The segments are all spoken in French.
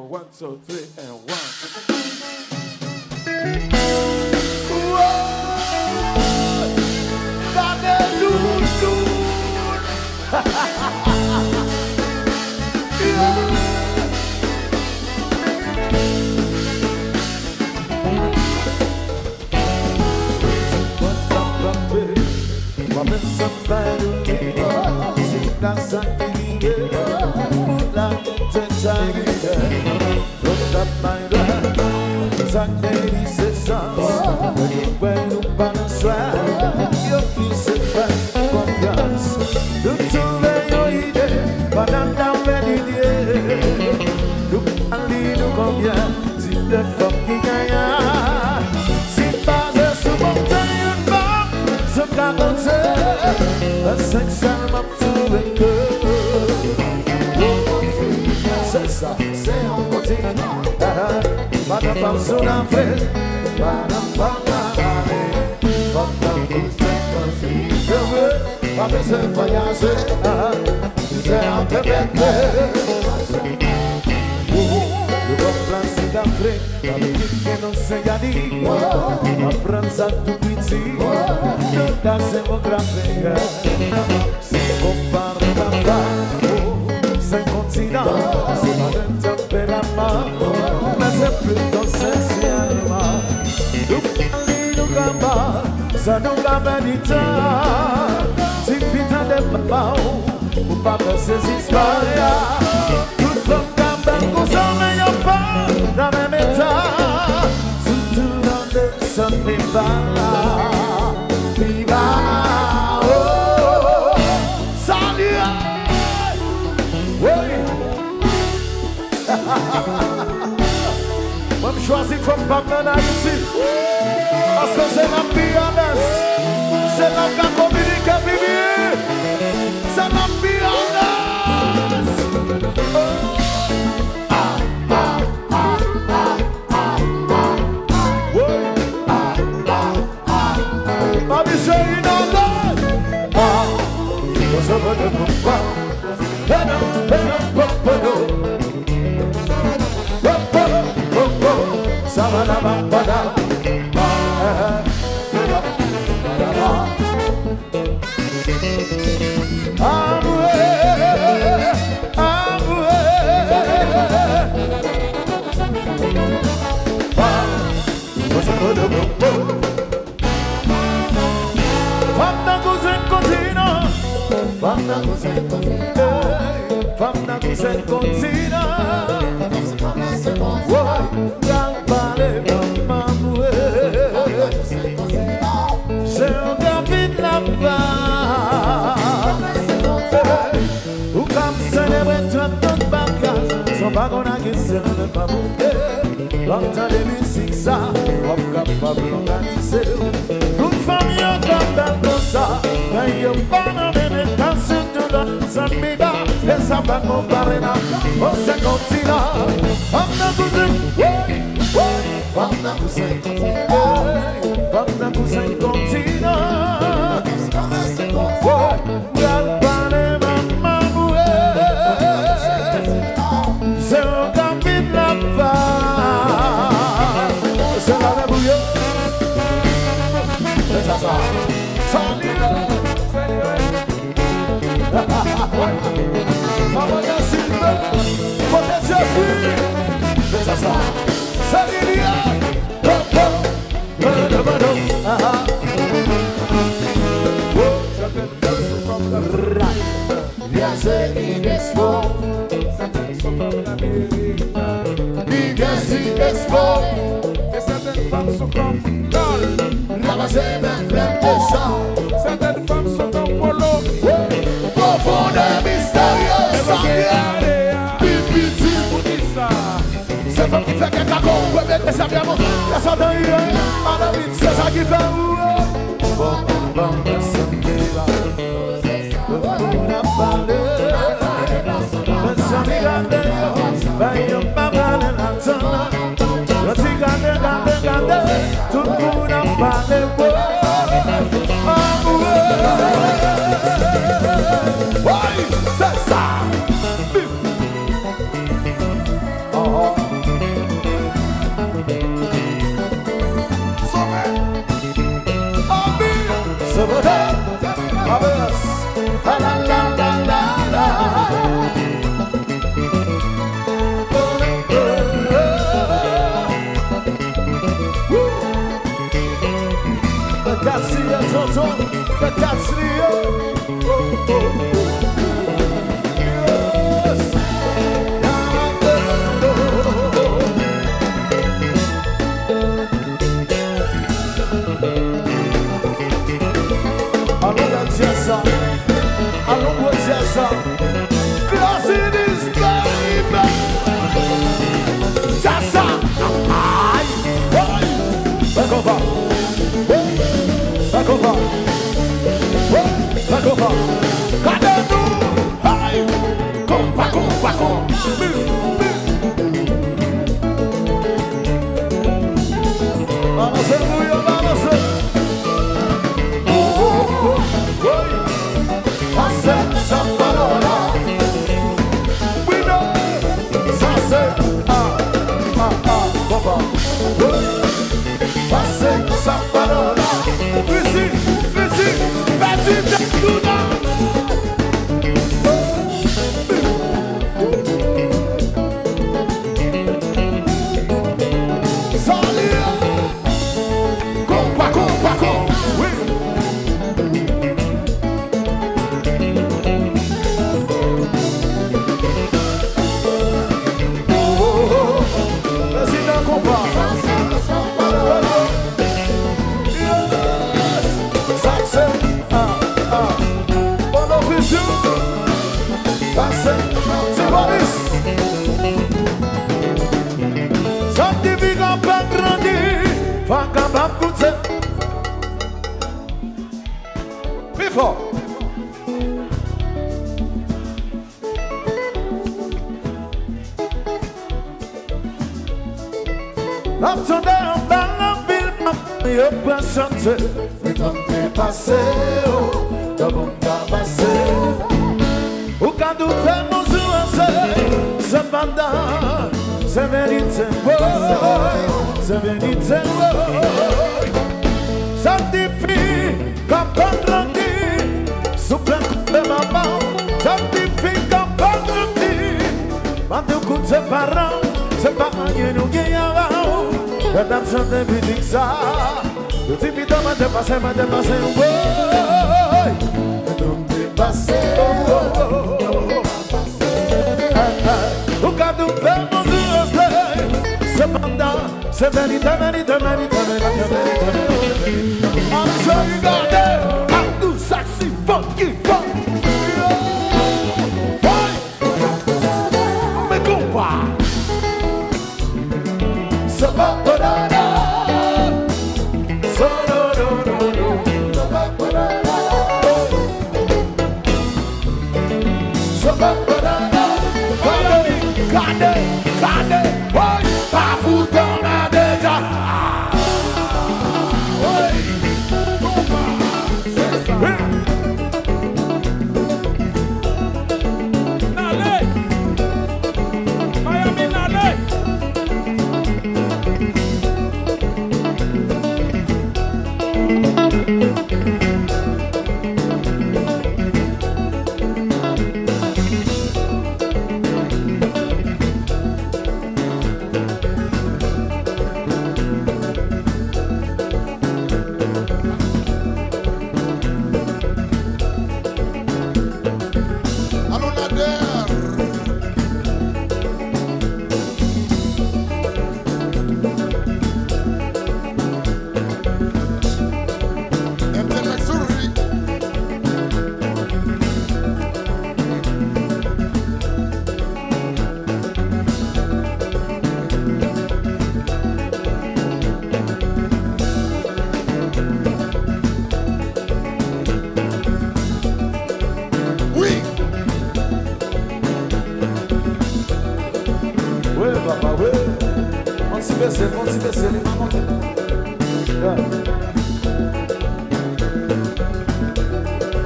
1, 2, 3, and 1.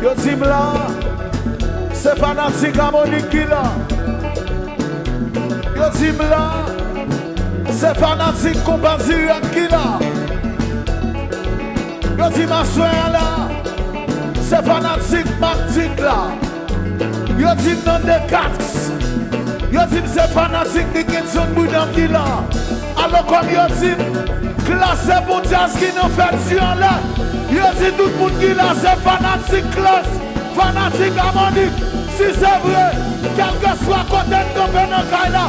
Yo tim la, se fanatik a Monique la. Yo tim la. C'est fanatique combat direct qui là. Yo dis ma soeur là. C'est fanatique martique là. Yo dis non de quatre. Yo dis c'est fanatique qui quitte son boudin qui là. Alors comme yo dis classe pour jazz qui nous fait sion là. Yo dis tout le monde qui là c'est fanatique classe. Fanatique harmonique. Si c'est vrai, quel que soit côté de nous là,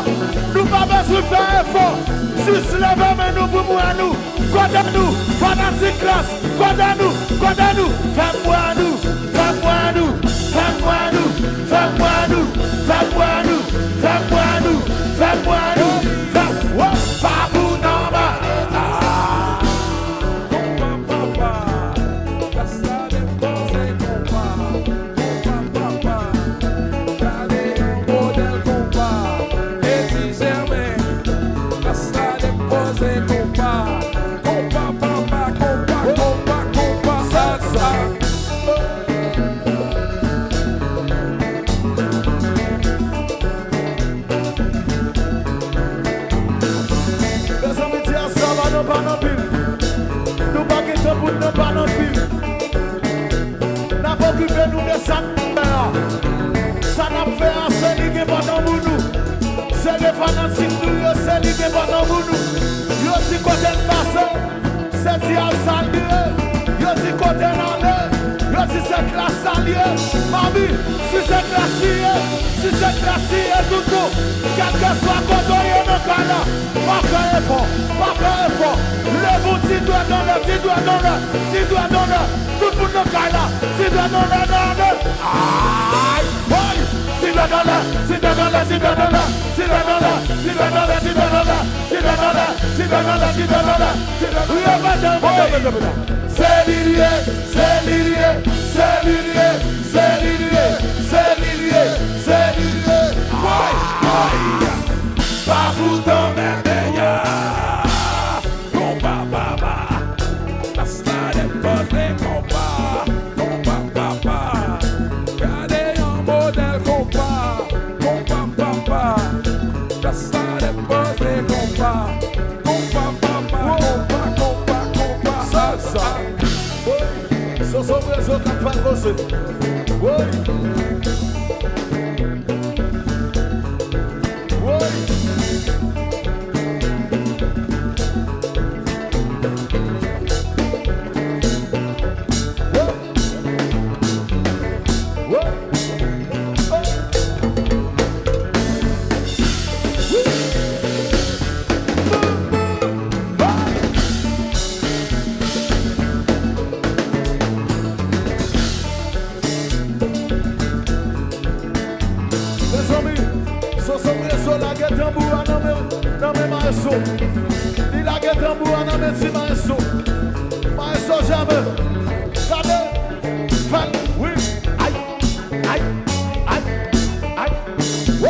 nous pas besoin de faire effort. Juste lever mais nous pour moi nous. Côté nous, fanatique classe. Côté nous, fais-moi nous, fais-moi nous, fais-moi nous, fais-moi nous, fais-moi nous, fais-moi nous, fais-moi nous, fais-moi pas vous non bas. Nous pas que pour nous pas non plus. N'a pas occupé nous de ça. Ça n'a fait assez ligue pendant nous. C'est les fanatiques nous, c'est ligue pendant nous. Yo si côté de passé, c'est dia salué. Yo si côté d'aller, yo si c'est classe salué. Mami, si c'est classier, tout. Quel que soit côté yo dans cala, pas faire effort. Lève-vous, tu dois dans le, tout le monde dans là, tu dois dans le, aïe, boy, tu dois dans le, c'est l'idée, pas vous t'emmerder. Il a gagné un bout en amène maestro. Maestro jamais. Regardez. Oui. Aïe. Oh.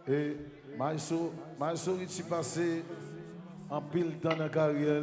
Et Maïso, il s'est passé en pile dans la carrière.